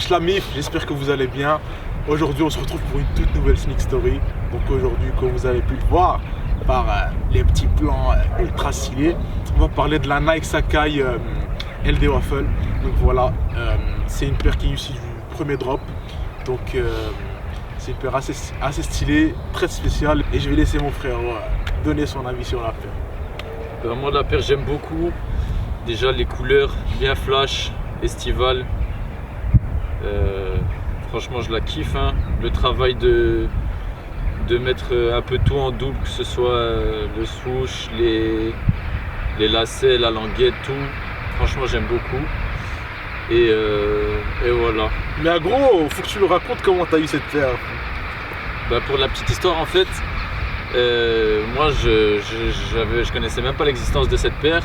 Wesh la MIF, j'espère que vous allez bien. Aujourd'hui on se retrouve pour une toute nouvelle Sneak Story. Donc aujourd'hui, comme vous avez pu le voir par les petits plans ultra stylés, on va parler de la Nike Sacai LD Waffle. Donc voilà, c'est une paire qui est issue du premier drop. Donc c'est une paire assez stylée, très spéciale. Et je vais laisser mon frère donner son avis sur la paire. Moi la paire j'aime beaucoup. Déjà les couleurs bien flash, estivales. Franchement je la kiffe, hein. Le travail de mettre un peu tout en double, que ce soit le swoosh, les lacets, la languette, tout. Franchement j'aime beaucoup. Et voilà. Mais gros, faut que tu nous racontes comment tu as eu cette paire. Pour la petite histoire en fait, moi je connaissais même pas l'existence de cette paire.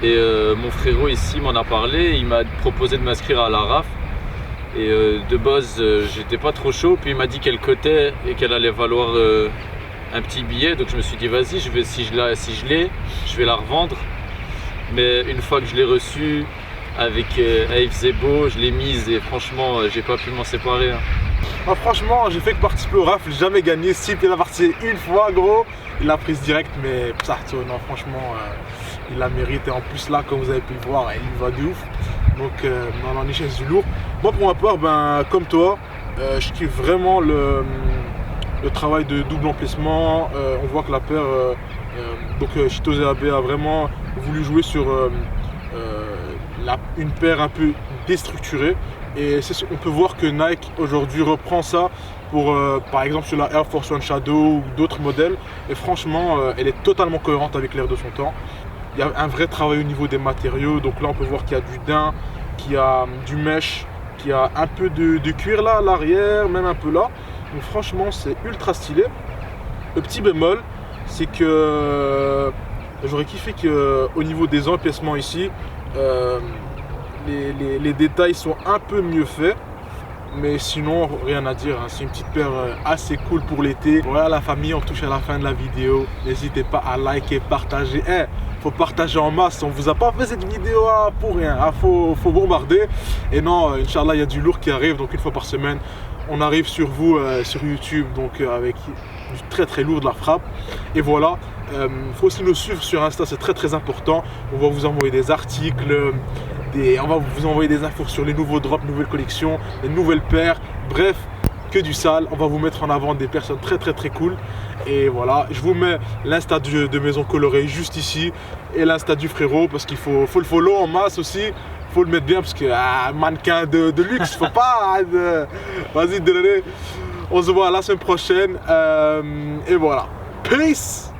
Et mon frérot ici m'en a parlé, il m'a proposé de m'inscrire à la RAF. Et de base j'étais pas trop chaud, puis il m'a dit qu'elle cotait et qu'elle allait valoir un petit billet. Donc je me suis dit vas-y, si je l'ai, je vais la revendre. Mais une fois que je l'ai reçue avec Aïf Zebo, je l'ai mise et franchement j'ai pas pu m'en séparer, hein. Ah, franchement, j'ai fait que participer au RAF, j'ai jamais gagné. Si il a participé une fois, gros, il l'a prise direct, mais ça, non, franchement, il la mérite. Et en plus, là, comme vous avez pu le voir, il va de ouf. Donc, on en échelle du lourd. Moi, pour ma part, comme toi, je kiffe vraiment le travail de double emplacement. On voit que la paire, Chitose AB a vraiment voulu jouer sur une paire un peu déstructurée. Et on peut voir que Nike aujourd'hui reprend ça pour par exemple sur la Air Force One Shadow ou d'autres modèles. Et franchement, elle est totalement cohérente avec l'air de son temps. Il y a un vrai travail au niveau des matériaux. Donc là, on peut voir qu'il y a du daim, qu'il y a du mesh, qu'il y a un peu de cuir là à l'arrière, même un peu là. Donc franchement, c'est ultra stylé. Le petit bémol, c'est que j'aurais kiffé qu'au niveau des empiècements ici, les détails sont un peu mieux faits, mais sinon rien à dire, hein. C'est une petite paire assez cool pour l'été. Voilà la famille, on touche à la fin de la vidéo. N'hésitez pas à liker, partager. Faut partager en masse, on vous a pas fait cette vidéo pour rien, hein. Faut bombarder. Et non, Inch'Allah, il y a du lourd qui arrive, donc une fois par semaine on arrive sur vous sur YouTube, donc avec du très lourd de la frappe. Et voilà, faut aussi nous suivre sur Insta, c'est très important. On va vous envoyer des articles, on va vous envoyer des infos sur les nouveaux drops, nouvelles collections, les nouvelles paires, bref, que du sale. On va vous mettre en avant des personnes très cool. Et voilà, je vous mets l'insta de Maison Colorée juste ici et l'insta du frérot, parce qu'il faut le follow en masse aussi. Faut le mettre bien parce que mannequin de luxe, faut pas. Vas-y, désolé. On se voit la semaine prochaine. Et voilà. Peace.